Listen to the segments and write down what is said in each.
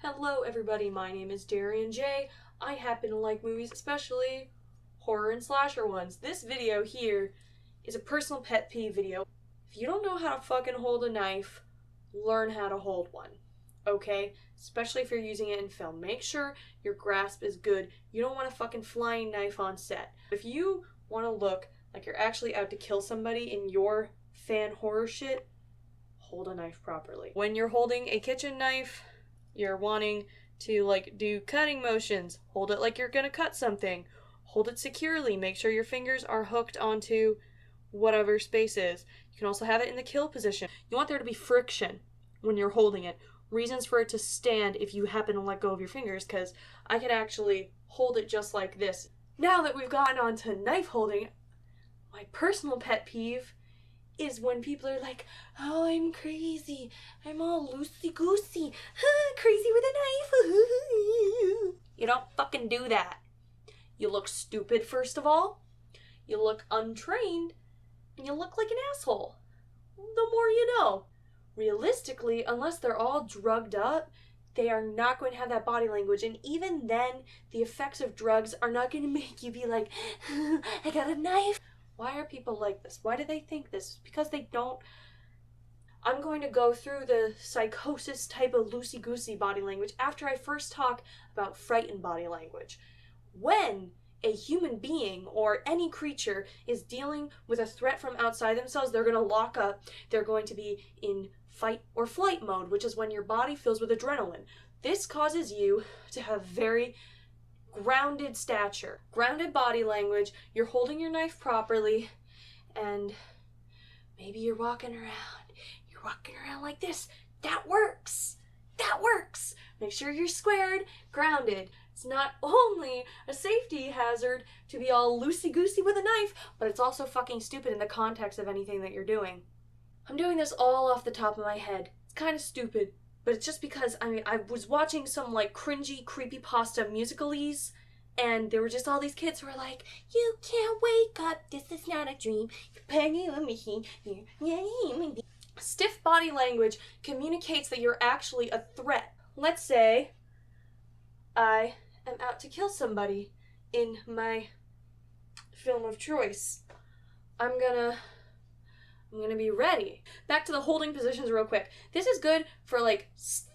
Hello everybody, my name is Darian J. I happen to like movies, especially horror and slasher ones. This video here is a personal pet peeve video. If you don't know how to fucking hold a knife, learn how to hold one. Okay? Especially if you're using it in film. Make sure your grasp is good. You don't want a fucking flying knife on set. If you want to look like you're actually out to kill somebody in your fan horror shit, hold a knife properly. When you're holding a kitchen knife, you're wanting to do cutting motions. Hold it like you're gonna cut something. Hold it securely. Make sure your fingers are hooked onto whatever space is. You can also have it in the kill position. You want there to be friction when you're holding it. Reasons for it to stand if you happen to let go of your fingers, because I could actually hold it just like this. Now that we've gotten onto knife holding, my personal pet peeve is when people are like, oh, I'm crazy. I'm all loosey goosey. Crazy with a knife. You don't fucking do that. You look stupid, first of all. You look untrained. And you look like an asshole. The more you know. Realistically, unless they're all drugged up, they are not going to have that body language. And even then, the effects of drugs are not going to make you be like, I got a knife. Why are people like this? Why do they think this? Because they don't. I'm going to go through the psychosis type of loosey-goosey body language after I first talk about frightened body language. When a human being or any creature is dealing with a threat from outside themselves, they're going to lock up. They're going to be in fight or flight mode, which is when your body fills with adrenaline. This causes you to have very grounded stature, grounded body language. You're holding your knife properly, and maybe you're walking around. You're walking around like this. That works. That works. Make sure you're squared, grounded. It's not only a safety hazard to be all loosey-goosey with a knife, but it's also fucking stupid in the context of anything that you're doing. I'm doing this all off the top of my head. It's kind of stupid. But it's just because, I was watching some, cringy, creepypasta musicalese, and there were just all these kids who were like, you can't wake up, this is not a dream, you're playing a machine, Stiff body language communicates that you're actually a threat. Let's say I am out to kill somebody in my film of choice. I'm gonna be ready. Back to the holding positions real quick. This is good for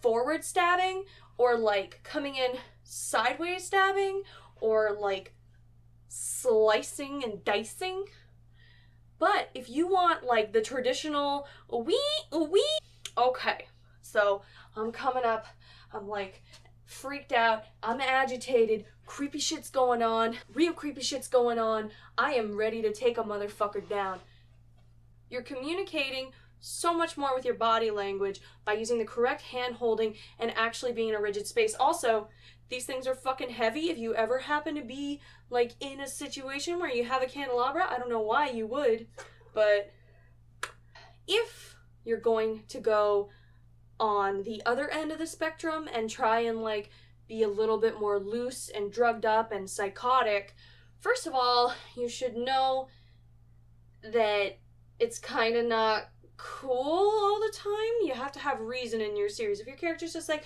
forward stabbing, or coming in sideways stabbing, or slicing and dicing. But if you want the traditional okay. So I'm coming up, I'm freaked out, I'm agitated, creepy shit's going on, real creepy shit's going on, I am ready to take a motherfucker down. You're communicating so much more with your body language by using the correct hand holding and actually being in a rigid space. Also, these things are fucking heavy. If you ever happen to be in a situation where you have a candelabra, I don't know why you would, but if you're going to go on the other end of the spectrum and try and be a little bit more loose and drugged up and psychotic, first of all, you should know that it's kind of not cool all the time. You have to have reason in your series. If your character's just I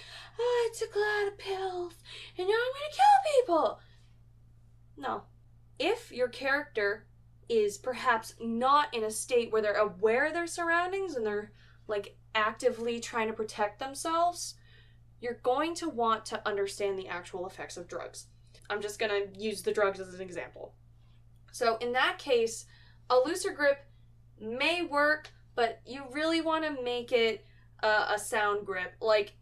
took a lot of pills and now I'm gonna kill people. No. If your character is perhaps not in a state where they're aware of their surroundings and they're actively trying to protect themselves, you're going to want to understand the actual effects of drugs. I'm just gonna use the drugs as an example. So in that case, a looser grip may work, but you really want to make it a sound grip.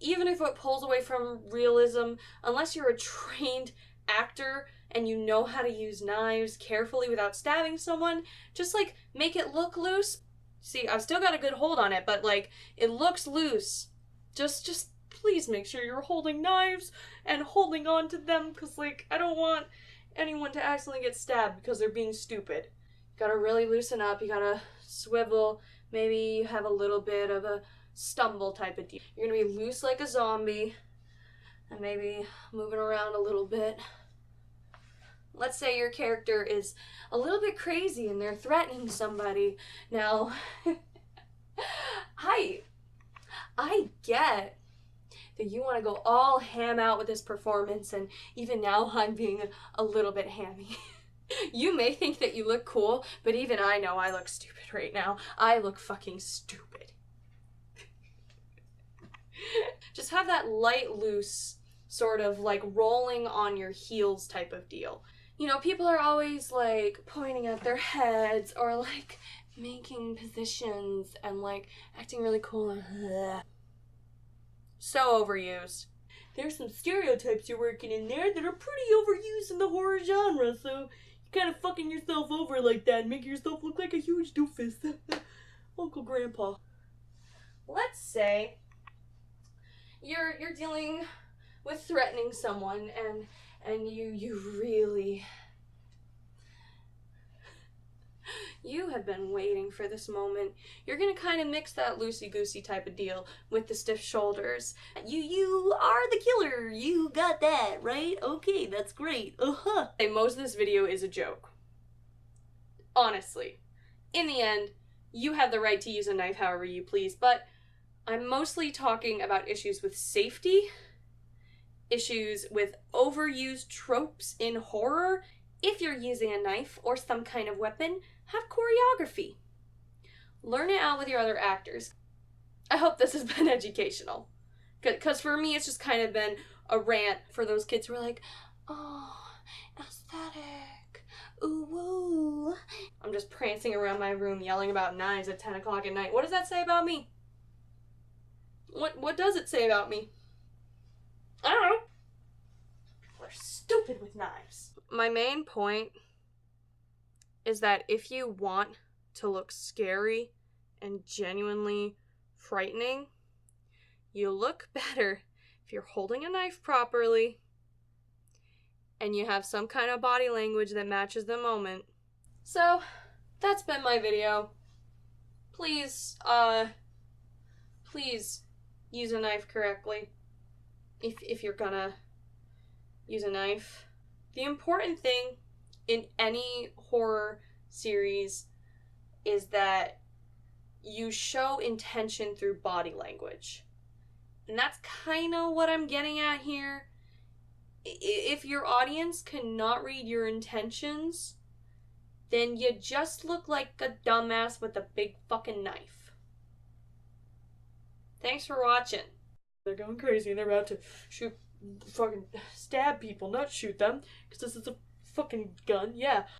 Even if it pulls away from realism, unless you're a trained actor and you know how to use knives carefully without stabbing someone, just make it look loose. See, I've still got a good hold on it, but it looks loose. Just please make sure you're holding knives and holding on to them, because I don't want anyone to accidentally get stabbed because they're being stupid. You gotta really loosen up, you gotta swivel, maybe you have a little bit of a stumble type of deal. You're gonna be loose like a zombie, and maybe moving around a little bit. Let's say your character is a little bit crazy and they're threatening somebody. Now, I get that you want to go all ham out with this performance, and even now I'm being a little bit hammy. You may think that you look cool, but even I know I look stupid right now. I look fucking stupid. Just have that light, loose, sort of like rolling on your heels type of deal. You know, people are always like pointing at their heads or like making positions and like acting really cool. So overused. There's some stereotypes you're working in there that are pretty overused in the horror genre, so you kind of fucking yourself over like that and making yourself look like a huge doofus. Uncle Grandpa. Let's say you're dealing with threatening someone and you really, you have been waiting for this moment. You're gonna kind of mix that loosey goosey type of deal with the stiff shoulders. You are the killer. You got that, right? Okay, that's great. And most of this video is a joke. Honestly. In the end, you have the right to use a knife however you please, but I'm mostly talking about issues with safety, issues with overused tropes in horror. If you're using a knife or some kind of weapon, have choreography. Learn it out with your other actors. I hope this has been educational. Because for me, it's just kind of been a rant for those kids who are like, oh, aesthetic, ooh, woo. I'm just prancing around my room yelling about knives at 10 o'clock at night. What does that say about me? What does it say about me? I don't know. People are stupid with knives. My main point is that if you want to look scary and genuinely frightening, you look better if you're holding a knife properly and you have some kind of body language that matches the moment. So, that's been my video. Please, please use a knife correctly if you're gonna use a knife. The important thing in any horror series is that you show intention through body language. And that's kind of what I'm getting at here. If your audience cannot read your intentions, then you just look like a dumbass with a big fucking knife. Thanks for watching. They're going crazy. They're about to fucking stab people, not shoot them, because this is a fucking gun. Yeah.